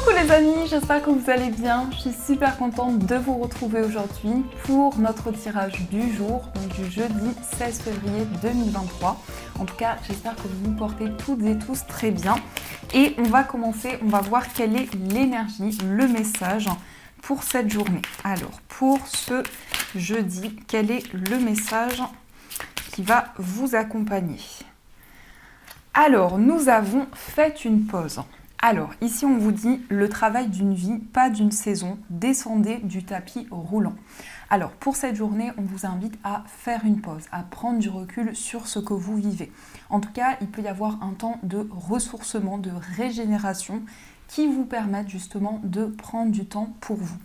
Coucou les amis, j'espère que vous allez bien. Je suis super contente de vous retrouver aujourd'hui pour notre tirage du jour, donc du jeudi 16 février 2023. En tout cas, j'espère que vous vous portez toutes et tous très bien. Et on va commencer, on va voir quelle est l'énergie, le message pour cette journée. Alors, pour ce jeudi, quel est le message qui va vous accompagner? Alors, nous avons fait une pause. Alors, ici, on vous dit le travail d'une vie, pas d'une saison. Descendez du tapis roulant. Alors, pour cette journée, on vous invite à faire une pause, à prendre du recul sur ce que vous vivez. En tout cas, il peut y avoir un temps de ressourcement, de régénération qui vous permettent justement de prendre du temps pour vous.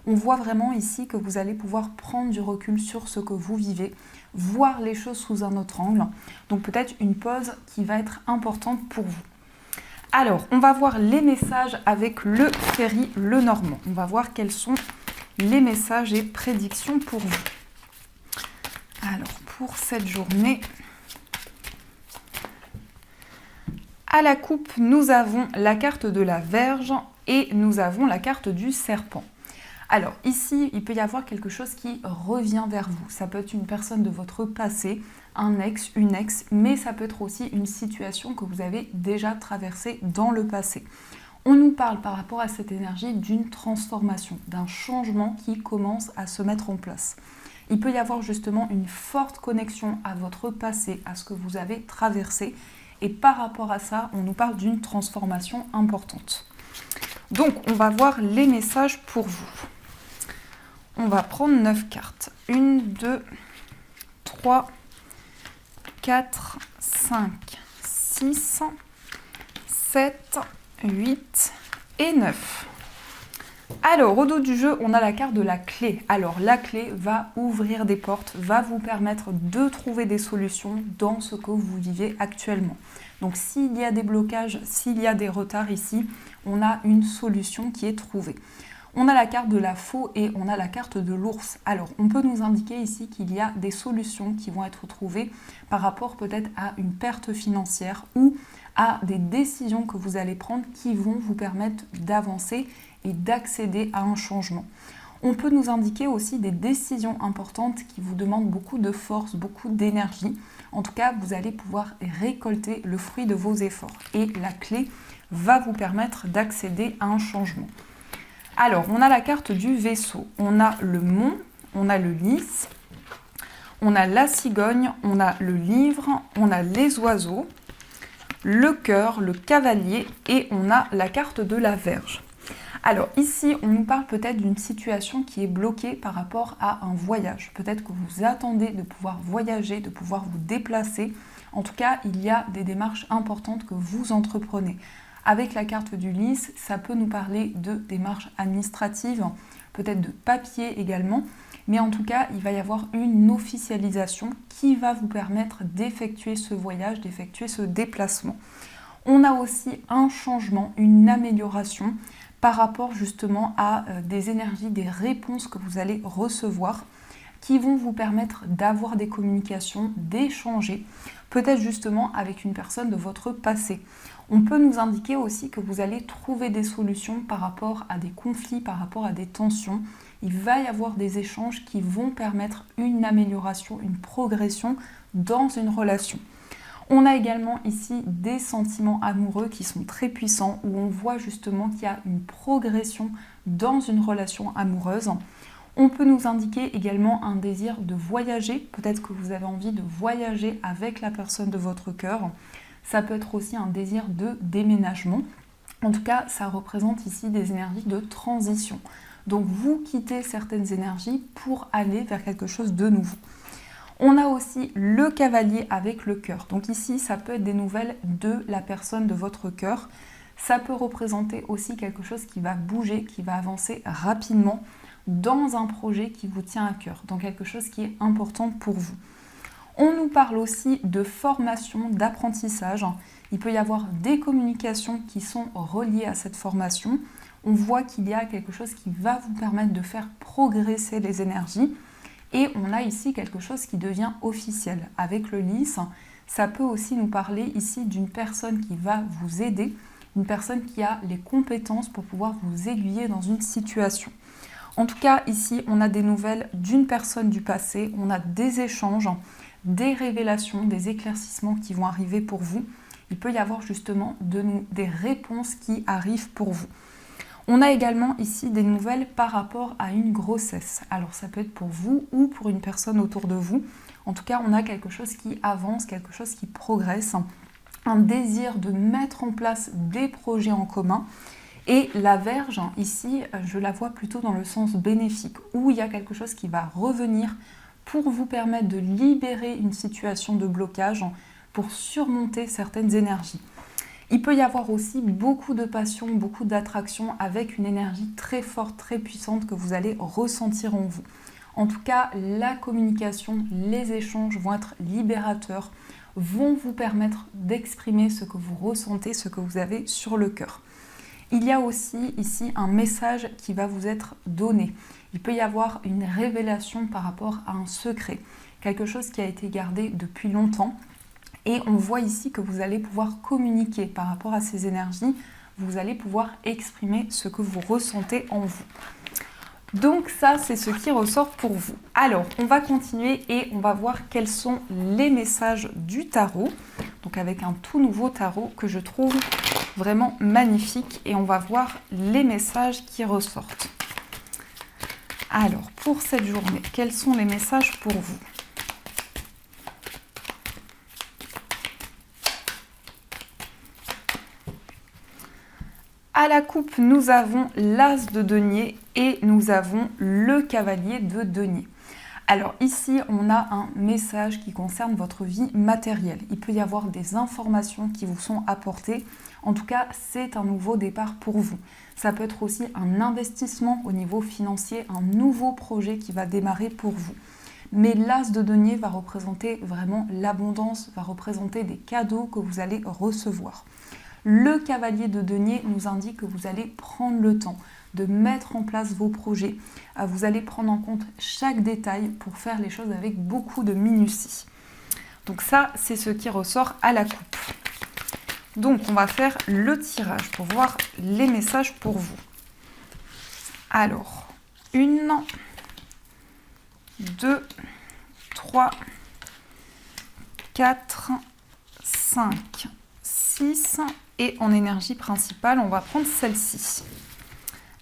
On voit vraiment ici que vous allez pouvoir prendre du recul sur ce que vous vivez, voir les choses sous un autre angle. Donc peut-être une pause qui va être importante pour vous. Alors, on va voir les messages avec le Ferry Lenormand. On va voir quels sont les messages et prédictions pour vous. Alors, pour cette journée, à la coupe, nous avons la carte de la Vierge et nous avons la carte du Serpent. Alors ici, il peut y avoir quelque chose qui revient vers vous. Ça peut être une personne de votre passé, un ex, une ex, mais ça peut être aussi une situation que vous avez déjà traversée dans le passé. On nous parle par rapport à cette énergie d'une transformation, d'un changement qui commence à se mettre en place. Il peut y avoir justement une forte connexion à votre passé, à ce que vous avez traversé. Et par rapport à ça, on nous parle d'une transformation importante. Donc, on va voir les messages pour vous. On va prendre 9 cartes. 1, 2, 3, 4, 5, 6, 7, 8 et 9. Alors, au dos du jeu, on a la carte de la clé. Alors, la clé va ouvrir des portes, va vous permettre de trouver des solutions dans ce que vous vivez actuellement. Donc, s'il y a des blocages, s'il y a des retards ici, on a une solution qui est trouvée. On a la carte de la faux et on a la carte de l'ours. Alors, on peut nous indiquer ici qu'il y a des solutions qui vont être trouvées par rapport peut-être à une perte financière ou à des décisions que vous allez prendre qui vont vous permettre d'avancer et d'accéder à un changement. On peut nous indiquer aussi des décisions importantes qui vous demandent beaucoup de force, beaucoup d'énergie. En tout cas, vous allez pouvoir récolter le fruit de vos efforts. Et la clé va vous permettre d'accéder à un changement. Alors, on a la carte du vaisseau. On a le mont, on a le lys, on a la cigogne, on a le livre, on a les oiseaux, le cœur, le cavalier et on a la carte de la Vierge. Alors ici, on nous parle peut-être d'une situation qui est bloquée par rapport à un voyage. Peut-être que vous attendez de pouvoir voyager, de pouvoir vous déplacer. En tout cas, il y a des démarches importantes que vous entreprenez. Avec la carte du lys, ça peut nous parler de démarches administratives, peut-être de papier également. Mais en tout cas, il va y avoir une officialisation qui va vous permettre d'effectuer ce voyage, d'effectuer ce déplacement. On a aussi un changement, une amélioration par rapport justement à des énergies, des réponses que vous allez recevoir qui vont vous permettre d'avoir des communications, d'échanger, peut-être justement avec une personne de votre passé. On peut nous indiquer aussi que vous allez trouver des solutions par rapport à des conflits, par rapport à des tensions. Il va y avoir des échanges qui vont permettre une amélioration, une progression dans une relation. On a également ici des sentiments amoureux qui sont très puissants où on voit justement qu'il y a une progression dans une relation amoureuse. On peut nous indiquer également un désir de voyager. Peut-être que vous avez envie de voyager avec la personne de votre cœur. Ça peut être aussi un désir de déménagement. En tout cas, ça représente ici des énergies de transition. Donc vous quittez certaines énergies pour aller vers quelque chose de nouveau. On a aussi le cavalier avec le cœur. Donc ici, ça peut être des nouvelles de la personne de votre cœur. Ça peut représenter aussi quelque chose qui va bouger, qui va avancer rapidement dans un projet qui vous tient à cœur, dans quelque chose qui est important pour vous. On nous parle aussi de formation, d'apprentissage. Il peut y avoir des communications qui sont reliées à cette formation. On voit qu'il y a quelque chose qui va vous permettre de faire progresser les énergies. Et on a ici quelque chose qui devient officiel. Avec le lys, ça peut aussi nous parler ici d'une personne qui va vous aider une personne qui a les compétences pour pouvoir vous aiguiller dans une situation. En tout cas, ici, on a des nouvelles d'une personne du passé, on a des échanges, des révélations, des éclaircissements qui vont arriver pour vous. Il peut y avoir justement des réponses qui arrivent pour vous. On a également ici des nouvelles par rapport à une grossesse. Alors ça peut être pour vous ou pour une personne autour de vous. En tout cas, on a quelque chose qui avance, quelque chose qui progresse, un désir de mettre en place des projets en commun. Et la Vierge, ici, je la vois plutôt dans le sens bénéfique, où il y a quelque chose qui va revenir pour vous permettre de libérer une situation de blocage, pour surmonter certaines énergies. Il peut y avoir aussi beaucoup de passion, beaucoup d'attraction avec une énergie très forte, très puissante que vous allez ressentir en vous. En tout cas, la communication, les échanges vont être libérateurs, vont vous permettre d'exprimer ce que vous ressentez, ce que vous avez sur le cœur. Il y a aussi ici un message qui va vous être donné. Il peut y avoir une révélation par rapport à un secret, quelque chose qui a été gardé depuis longtemps. Et on voit ici que vous allez pouvoir communiquer par rapport à ces énergies, vous allez pouvoir exprimer ce que vous ressentez en vous. Donc ça, c'est ce qui ressort pour vous. Alors, on va continuer et on va voir quels sont les messages du tarot. Donc avec un tout nouveau tarot que je trouve vraiment magnifique. Et on va voir les messages qui ressortent. Alors, pour cette journée, quels sont les messages pour vous ? À la coupe, nous avons l'As de denier et nous avons le cavalier de denier. Alors ici, on a un message qui concerne votre vie matérielle. Il peut y avoir des informations qui vous sont apportées. En tout cas, c'est un nouveau départ pour vous. Ça peut être aussi un investissement au niveau financier, un nouveau projet qui va démarrer pour vous. Mais l'As de denier va représenter vraiment l'abondance, va représenter des cadeaux que vous allez recevoir. Le cavalier de denier nous indique que vous allez prendre le temps de mettre en place vos projets. Vous allez prendre en compte chaque détail pour faire les choses avec beaucoup de minutie. Donc ça, c'est ce qui ressort à la coupe. Donc on va faire le tirage pour voir les messages pour vous. Alors, 1, 2, 3, 4, 5, 6 et en énergie principale, on va prendre celle-ci.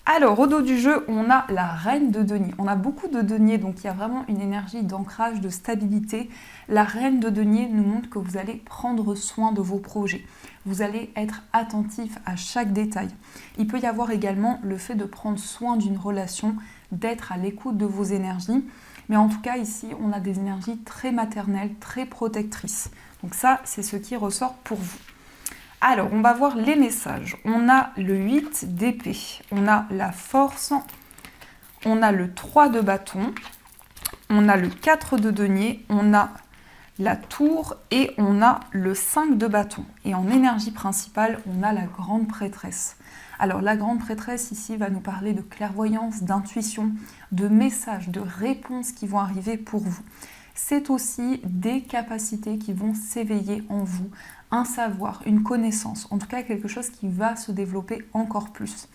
Alors, au dos du jeu, on a la reine de denier. On a beaucoup de deniers, donc il y a vraiment une énergie d'ancrage, de stabilité. La reine de denier nous montre que vous allez prendre soin de vos projets. Vous allez être attentif à chaque détail. Il peut y avoir également le fait de prendre soin d'une relation, d'être à l'écoute de vos énergies. Mais en tout cas, ici, on a des énergies très maternelles, très protectrices. Donc ça, c'est ce qui ressort pour vous. Alors, on va voir les messages. On a le 8 d'épée, on a la force, on a le 3 de bâton, on a le 4 de denier, on a la tour et on a le 5 de bâton. Et en énergie principale, on a la grande prêtresse. Alors, la grande prêtresse ici va nous parler de clairvoyance, d'intuition, de messages, de réponses qui vont arriver pour vous. C'est aussi des capacités qui vont s'éveiller en vous, un savoir, une connaissance, en tout cas quelque chose qui va se développer encore plus.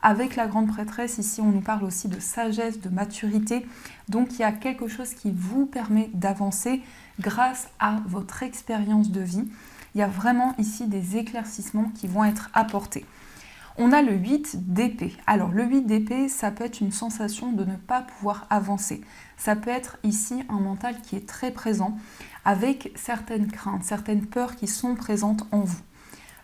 Avec la grande prêtresse, ici on nous parle aussi de sagesse, de maturité, donc il y a quelque chose qui vous permet d'avancer grâce à votre expérience de vie. Il y a vraiment ici des éclaircissements qui vont être apportés. On a le 8 d'épée. Alors le 8 d'épée, ça peut être une sensation de ne pas pouvoir avancer. Ça peut être ici un mental qui est très présent, avec certaines craintes, certaines peurs qui sont présentes en vous.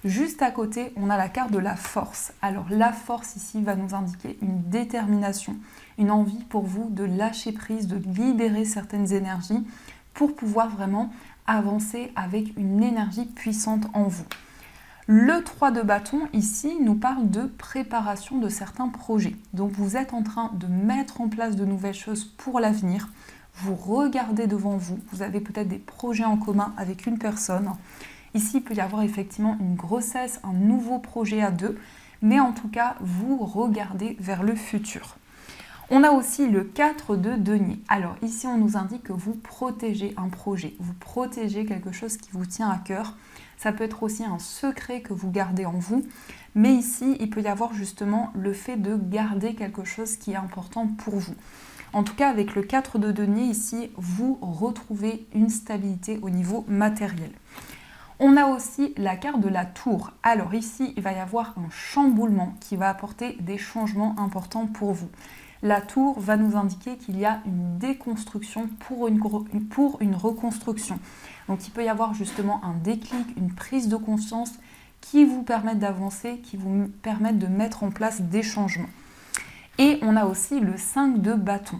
Juste à côté, on a la carte de la force. Alors la force ici va nous indiquer une détermination, une envie pour vous de lâcher prise, de libérer certaines énergies pour pouvoir vraiment avancer avec une énergie puissante en vous. Le 3 de bâton, ici, nous parle de préparation de certains projets. Donc, vous êtes en train de mettre en place de nouvelles choses pour l'avenir. Vous regardez devant vous. Vous avez peut-être des projets en commun avec une personne. Ici, il peut y avoir effectivement une grossesse, un nouveau projet à deux. Mais en tout cas, vous regardez vers le futur. On a aussi le 4 de denier. Alors ici, on nous indique que vous protégez un projet, vous protégez quelque chose qui vous tient à cœur. Ça peut être aussi un secret que vous gardez en vous. Mais ici, il peut y avoir justement le fait de garder quelque chose qui est important pour vous. En tout cas, avec le 4 de denier ici, vous retrouvez une stabilité au niveau matériel. On a aussi la carte de la tour. Alors ici, il va y avoir un chamboulement qui va apporter des changements importants pour vous. La tour va nous indiquer qu'il y a une déconstruction pour une reconstruction. Donc il peut y avoir justement un déclic, une prise de conscience qui vous permettent d'avancer, qui vous permettent de mettre en place des changements. Et on a aussi le 5 de bâton.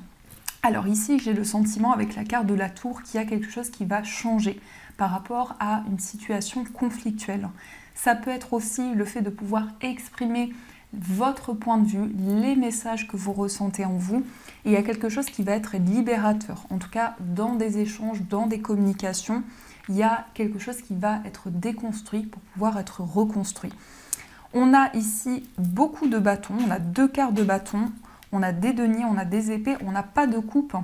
Alors ici, j'ai le sentiment avec la carte de la tour qu'il y a quelque chose qui va changer par rapport à une situation conflictuelle. Ça peut être aussi le fait de pouvoir exprimer votre point de vue, les messages que vous ressentez en vous. Et il y a quelque chose qui va être libérateur. En tout cas, dans des échanges, dans des communications, il y a quelque chose qui va être déconstruit pour pouvoir être reconstruit. On a ici beaucoup de bâtons, on a 2 quarts de bâton, on a des deniers, on a des épées, on n'a pas de coupe,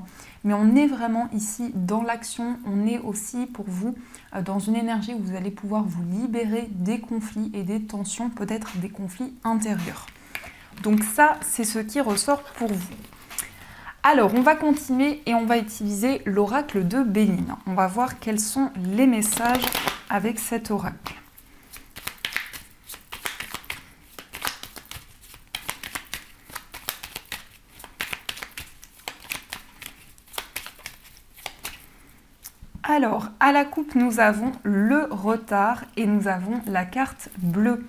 mais on est vraiment ici dans l'action, on est aussi pour vous dans une énergie où vous allez pouvoir vous libérer des conflits et des tensions, peut-être des conflits intérieurs. Donc ça, c'est ce qui ressort pour vous. Alors, on va continuer et on va utiliser l'oracle de Béline. On va voir quels sont les messages avec cet oracle. Alors, à la coupe, nous avons le retard et nous avons la carte bleue.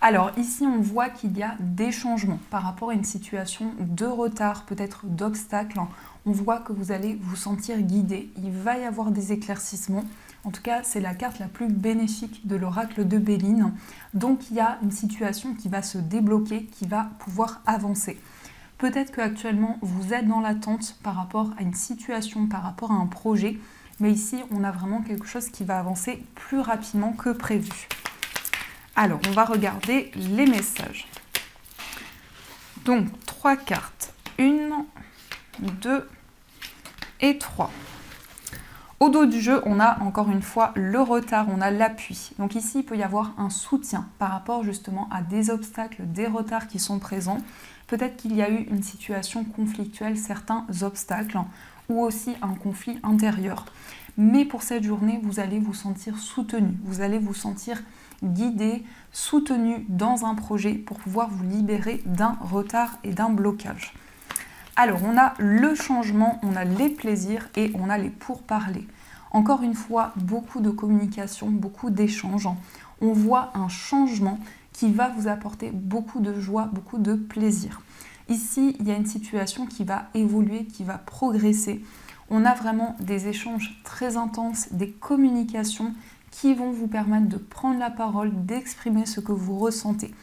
Alors ici, on voit qu'il y a des changements par rapport à une situation de retard, peut-être d'obstacle. On voit que vous allez vous sentir guidé. Il va y avoir des éclaircissements. En tout cas, c'est la carte la plus bénéfique de l'oracle de Béline. Donc, il y a une situation qui va se débloquer, qui va pouvoir avancer. Peut-être qu'actuellement, vous êtes dans l'attente par rapport à une situation, par rapport à un projet. Mais ici, on a vraiment quelque chose qui va avancer plus rapidement que prévu. Alors, on va regarder les messages. Donc, 3 cartes. 1, 2 et 3. Au dos du jeu, on a encore une fois le retard, on a l'appui. Donc ici, il peut y avoir un soutien par rapport justement à des obstacles, des retards qui sont présents. Peut-être qu'il y a eu une situation conflictuelle, certains obstacles, ou aussi un conflit intérieur. Mais pour cette journée, vous allez vous sentir soutenu, vous allez vous sentir guidé, soutenu dans un projet pour pouvoir vous libérer d'un retard et d'un blocage. Alors, on a le changement, on a les plaisirs et on a les pourparlers. Encore une fois, beaucoup de communication, beaucoup d'échanges. On voit un changement qui va vous apporter beaucoup de joie, beaucoup de plaisir. Ici, il y a une situation qui va évoluer, qui va progresser. On a vraiment des échanges très intenses, des communications qui vont vous permettre de prendre la parole, d'exprimer ce que vous ressentez.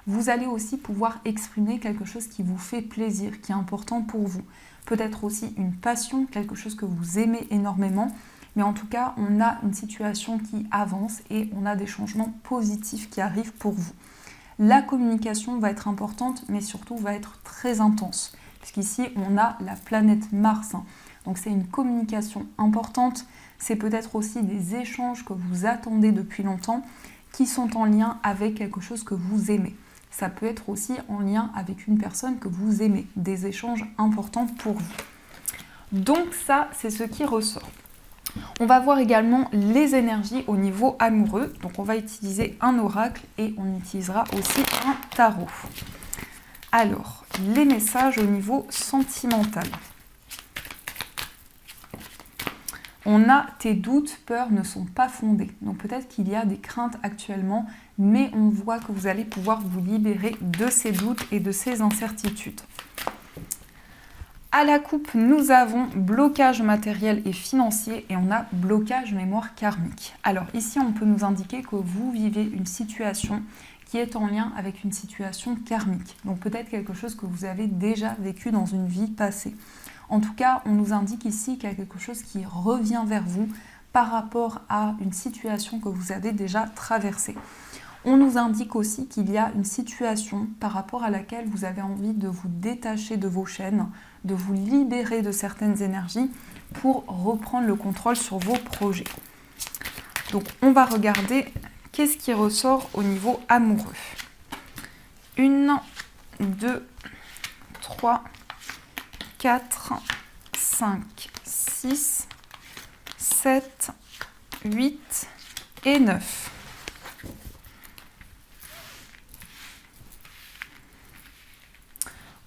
Vous allez aussi pouvoir exprimer quelque chose qui vous fait plaisir, qui est important pour vous. Peut-être aussi une passion, quelque chose que vous aimez énormément. Mais en tout cas, on a une situation qui avance et on a des changements positifs qui arrivent pour vous. La communication va être importante, mais surtout va être très intense. Puisqu'ici, on a la planète Mars. Donc c'est une communication importante. C'est peut-être aussi des échanges que vous attendez depuis longtemps qui sont en lien avec quelque chose que vous aimez. Ça peut être aussi en lien avec une personne que vous aimez. Des échanges importants pour vous. Donc ça, c'est ce qui ressort. On va voir également les énergies au niveau amoureux. Donc on va utiliser un oracle et on utilisera aussi un tarot. Alors, les messages au niveau sentimental. On a tes doutes, peurs ne sont pas fondés. Donc peut-être qu'il y a des craintes actuellement, mais on voit que vous allez pouvoir vous libérer de ces doutes et de ces incertitudes. À la coupe, nous avons blocage matériel et financier et on a blocage mémoire karmique. Alors ici, on peut nous indiquer que vous vivez une situation qui est en lien avec une situation karmique. Donc peut-être quelque chose que vous avez déjà vécu dans une vie passée. En tout cas, on nous indique ici qu'il y a quelque chose qui revient vers vous par rapport à une situation que vous avez déjà traversée. On nous indique aussi qu'il y a une situation par rapport à laquelle vous avez envie de vous détacher de vos chaînes, de vous libérer de certaines énergies pour reprendre le contrôle sur vos projets. Donc on va regarder qu'est-ce qui ressort au niveau amoureux. 1, 2, 3, 4, 5, 6, 7, 8 et 9.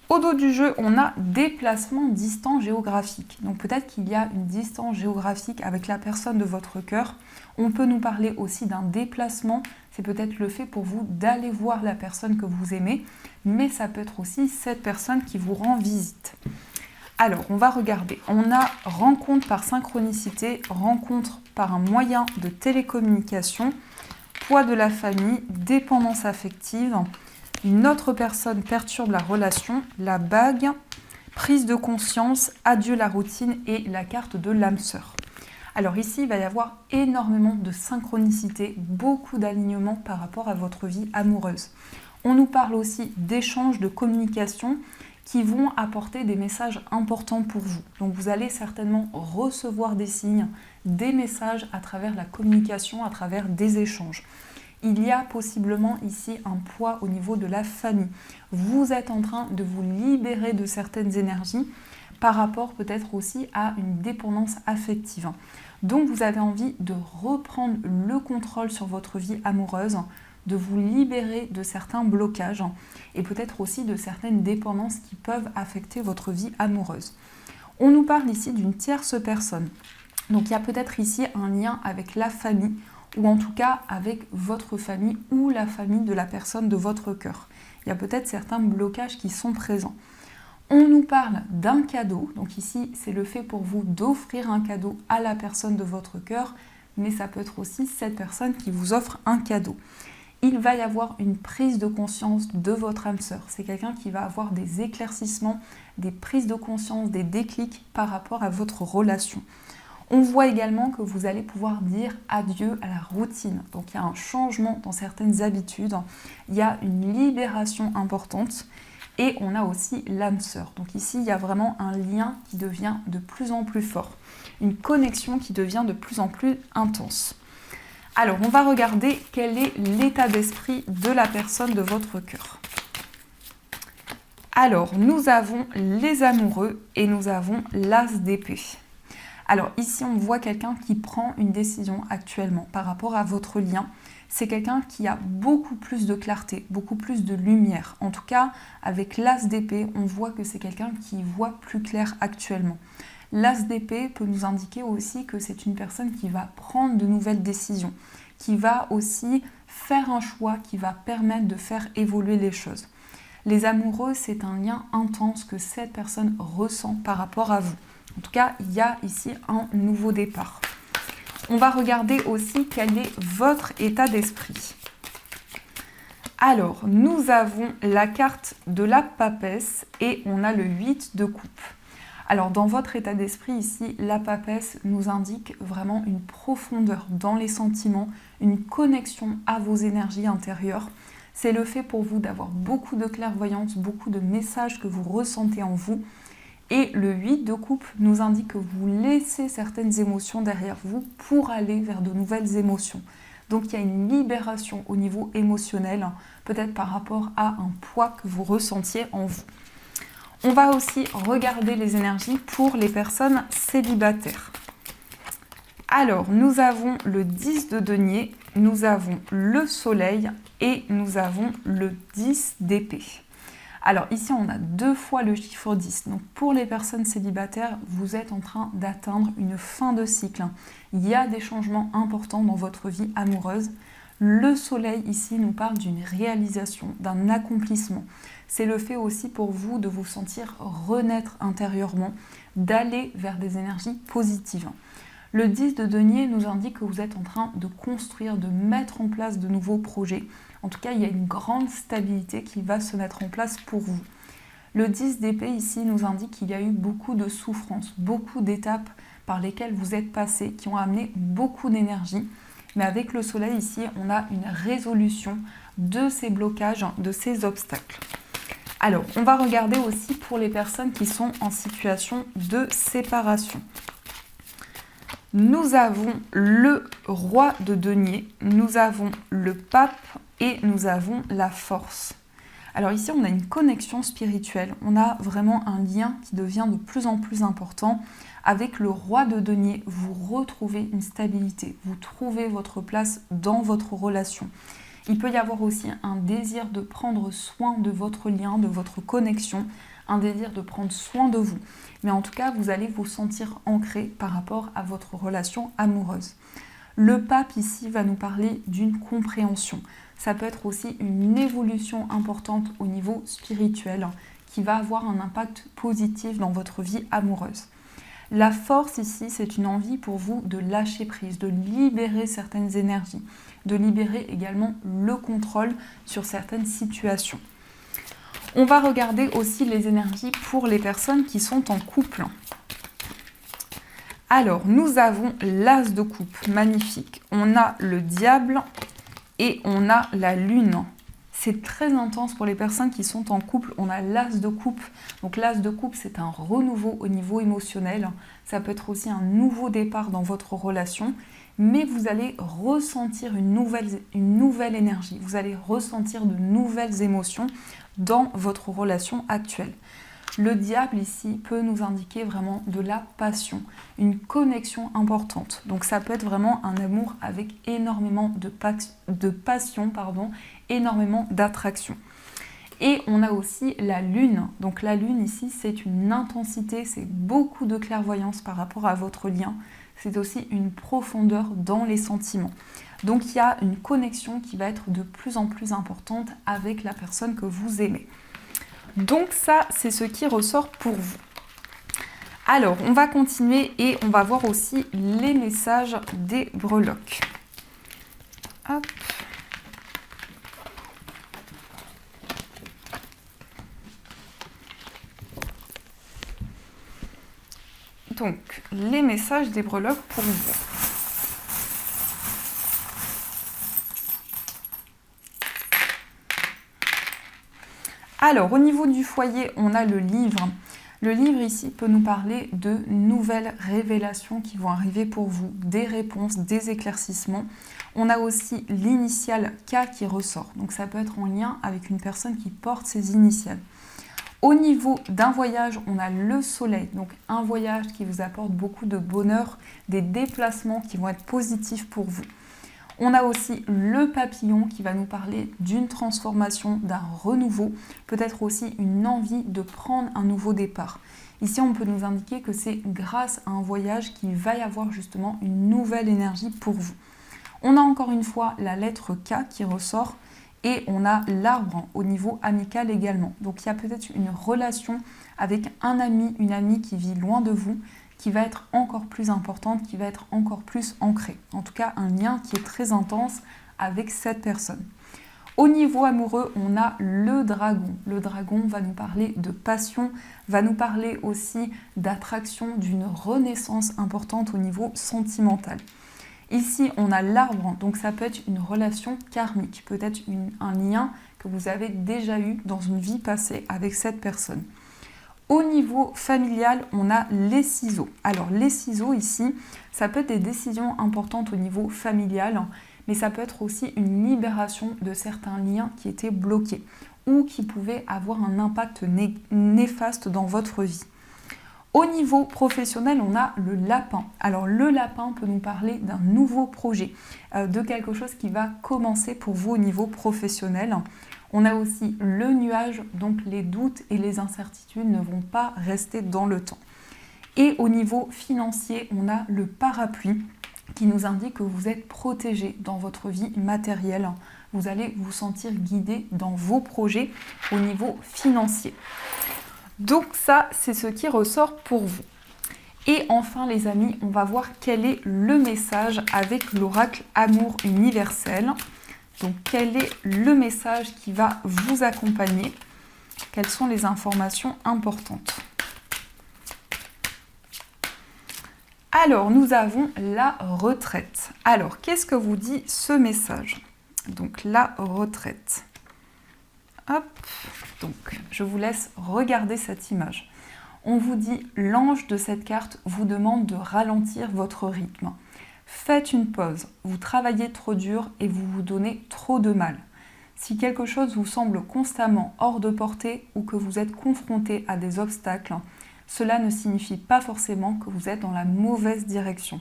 Au dos du jeu, on a déplacement distant géographique. Donc peut-être qu'il y a une distance géographique avec la personne de votre cœur. On peut nous parler aussi d'un déplacement. C'est peut-être le fait pour vous d'aller voir la personne que vous aimez, mais ça peut être aussi cette personne qui vous rend visite. Alors, on va regarder. On a rencontre par synchronicité, rencontre par un moyen de télécommunication, poids de la famille, dépendance affective. Une autre personne perturbe la relation, la bague, prise de conscience, adieu la routine et la carte de l'âme sœur. Alors ici, il va y avoir énormément de synchronicité, beaucoup d'alignement par rapport à votre vie amoureuse. On nous parle aussi d'échanges, de communication qui vont apporter des messages importants pour vous. Donc vous allez certainement recevoir des signes, des messages à travers la communication, à travers des échanges. Il y a possiblement ici un poids au niveau de la famille. Vous êtes en train de vous libérer de certaines énergies par rapport peut-être aussi à une dépendance affective. Donc vous avez envie de reprendre le contrôle sur votre vie amoureuse, de vous libérer de certains blocages et peut-être aussi de certaines dépendances qui peuvent affecter votre vie amoureuse. On nous parle ici d'une tierce personne. Donc il y a peut-être ici un lien avec la famille, ou en tout cas avec votre famille ou la famille de la personne de votre cœur. Il y a peut-être certains blocages qui sont présents. On nous parle d'un cadeau, donc ici c'est le fait pour vous d'offrir un cadeau à la personne de votre cœur, mais ça peut être aussi cette personne qui vous offre un cadeau. Il va y avoir une prise de conscience de votre âme sœur. C'est quelqu'un qui va avoir des éclaircissements, des prises de conscience, des déclics par rapport à votre relation. On voit également que vous allez pouvoir dire adieu à la routine. Donc il y a un changement dans certaines habitudes, il y a une libération importante et on a aussi l'âme sœur. Donc ici il y a vraiment un lien qui devient de plus en plus fort, une connexion qui devient de plus en plus intense. Alors on va regarder quel est l'état d'esprit de la personne de votre cœur. Alors nous avons les amoureux et nous avons l'as d'épée. Alors ici, on voit quelqu'un qui prend une décision actuellement par rapport à votre lien. C'est quelqu'un qui a beaucoup plus de clarté, beaucoup plus de lumière. En tout cas, avec l'as d'épée, on voit que c'est quelqu'un qui voit plus clair actuellement. L'as d'épée peut nous indiquer aussi que c'est une personne qui va prendre de nouvelles décisions, qui va aussi faire un choix qui va permettre de faire évoluer les choses. Les amoureux, c'est un lien intense que cette personne ressent par rapport à vous. En tout cas, il y a ici un nouveau départ. On va regarder aussi quel est votre état d'esprit. Alors, nous avons la carte de la papesse et on a le 8 de coupe. Alors, dans votre état d'esprit ici, la papesse nous indique vraiment une profondeur dans les sentiments, une connexion à vos énergies intérieures. C'est le fait pour vous d'avoir beaucoup de clairvoyance, beaucoup de messages que vous ressentez en vous. Et le 8 de coupe nous indique que vous laissez certaines émotions derrière vous pour aller vers de nouvelles émotions. Donc il y a une libération au niveau émotionnel, peut-être par rapport à un poids que vous ressentiez en vous. On va aussi regarder les énergies pour les personnes célibataires. Alors, nous avons le 10 de denier, nous avons le soleil et nous avons le 10 d'épée. Alors ici, on a 2 fois le chiffre 10. Donc pour les personnes célibataires, vous êtes en train d'atteindre une fin de cycle. Il y a des changements importants dans votre vie amoureuse. Le soleil ici nous parle d'une réalisation, d'un accomplissement. C'est le fait aussi pour vous de vous sentir renaître intérieurement, d'aller vers des énergies positives. Le 10 de denier nous indique que vous êtes en train de construire, de mettre en place de nouveaux projets. En tout cas, il y a une grande stabilité qui va se mettre en place pour vous. Le 10 d'épée ici nous indique qu'il y a eu beaucoup de souffrances, beaucoup d'étapes par lesquelles vous êtes passé, qui ont amené beaucoup d'énergie. Mais avec le soleil ici, on a une résolution de ces blocages, de ces obstacles. Alors, on va regarder aussi pour les personnes qui sont en situation de séparation. Nous avons le roi de denier, nous avons le pape et nous avons la force. Alors ici, on a une connexion spirituelle, on a vraiment un lien qui devient de plus en plus important. Avec le roi de denier, vous retrouvez une stabilité, vous trouvez votre place dans votre relation. Il peut y avoir aussi un désir de prendre soin de votre lien, de votre connexion, un désir de prendre soin de vous. Mais en tout cas, vous allez vous sentir ancré par rapport à votre relation amoureuse. Le pape ici va nous parler d'une compréhension. Ça peut être aussi une évolution importante au niveau spirituel qui va avoir un impact positif dans votre vie amoureuse. La force ici, c'est une envie pour vous de lâcher prise, de libérer certaines énergies, de libérer également le contrôle sur certaines situations. On va regarder aussi les énergies pour les personnes qui sont en couple. Alors, nous avons l'as de coupe, magnifique. On a le diable et on a la lune. C'est très intense pour les personnes qui sont en couple. On a l'as de coupe. Donc l'as de coupe, c'est un renouveau au niveau émotionnel. Ça peut être aussi un nouveau départ dans votre relation. Mais vous allez ressentir une nouvelle énergie. Vous allez ressentir de nouvelles émotions dans votre relation actuelle. Le diable ici peut nous indiquer vraiment de la passion, une connexion importante. Donc ça peut être vraiment un amour avec énormément de passion, énormément d'attraction. Et on a aussi la lune. Donc la lune ici, c'est une intensité, c'est beaucoup de clairvoyance par rapport à votre lien. C'est aussi une profondeur dans les sentiments. Donc il y a une connexion qui va être de plus en plus importante avec la personne que vous aimez. Donc ça, c'est ce qui ressort pour vous. Alors, on va continuer et on va voir aussi les messages des breloques. Hop. Donc, les messages des breloques pour vous. Alors, au niveau du foyer, on a le livre. Le livre ici peut nous parler de nouvelles révélations qui vont arriver pour vous, des réponses, des éclaircissements. On a aussi l'initiale K qui ressort. Donc ça peut être en lien avec une personne qui porte ces initiales. Au niveau d'un voyage, on a le soleil. Donc un voyage qui vous apporte beaucoup de bonheur, des déplacements qui vont être positifs pour vous. On a aussi le papillon qui va nous parler d'une transformation, d'un renouveau, peut-être aussi une envie de prendre un nouveau départ. Ici, on peut nous indiquer que c'est grâce à un voyage qu'il va y avoir justement une nouvelle énergie pour vous. On a encore une fois la lettre K qui ressort et on a l'arbre au niveau amical également. Donc il y a peut-être une relation avec un ami, une amie qui vit loin de vous, qui va être encore plus importante, qui va être encore plus ancrée. En tout cas, un lien qui est très intense avec cette personne. Au niveau amoureux, on a le dragon. Le dragon va nous parler de passion, va nous parler aussi d'attraction, d'une renaissance importante au niveau sentimental. Ici, on a l'arbre, donc ça peut être une relation karmique, peut-être un lien que vous avez déjà eu dans une vie passée avec cette personne. Au niveau familial, on a les ciseaux. Alors les ciseaux ici, ça peut être des décisions importantes au niveau familial, mais ça peut être aussi une libération de certains liens qui étaient bloqués ou qui pouvaient avoir un impact néfaste dans votre vie. Au niveau professionnel, on a le lapin. Alors le lapin peut nous parler d'un nouveau projet, de quelque chose qui va commencer pour vous au niveau professionnel. On a aussi le nuage, donc les doutes et les incertitudes ne vont pas rester dans le temps. Et au niveau financier, on a le parapluie qui nous indique que vous êtes protégé dans votre vie matérielle. Vous allez vous sentir guidé dans vos projets au niveau financier. Donc ça, c'est ce qui ressort pour vous. Et enfin les amis, on va voir quel est le message avec l'oracle Amour universel. Donc quel est le message qui va vous accompagner? Quelles sont les informations importantes? Alors, nous avons la retraite. Alors, qu'est-ce que vous dit ce message? Donc, la retraite. Hop, donc je vous laisse regarder cette image. On vous dit, l'ange de cette carte vous demande de ralentir votre rythme. Faites une pause, vous travaillez trop dur et vous vous donnez trop de mal. Si quelque chose vous semble constamment hors de portée ou que vous êtes confronté à des obstacles, cela ne signifie pas forcément que vous êtes dans la mauvaise direction.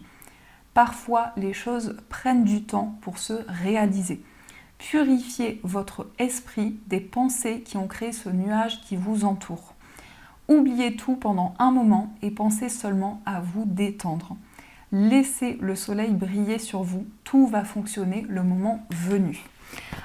Parfois, les choses prennent du temps pour se réaliser. Purifiez votre esprit des pensées qui ont créé ce nuage qui vous entoure. Oubliez tout pendant un moment et pensez seulement à vous détendre. Laissez le soleil briller sur vous, tout va fonctionner le moment venu.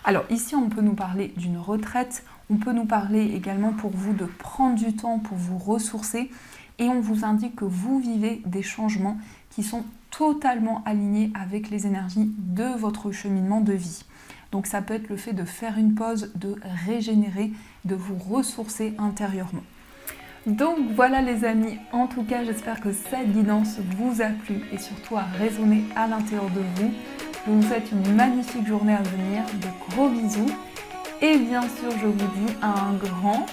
Alors ici, on peut nous parler d'une retraite, on peut nous parler également pour vous de prendre du temps pour vous ressourcer et on vous indique que vous vivez des changements qui sont totalement alignés avec les énergies de votre cheminement de vie. Donc ça peut être le fait de faire une pause, de régénérer, de vous ressourcer intérieurement. Donc voilà les amis, en tout cas j'espère que cette guidance vous a plu et surtout a résonné à l'intérieur de vous. Je vous souhaite une magnifique journée à venir, de gros bisous et bien sûr je vous dis un grand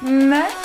merci.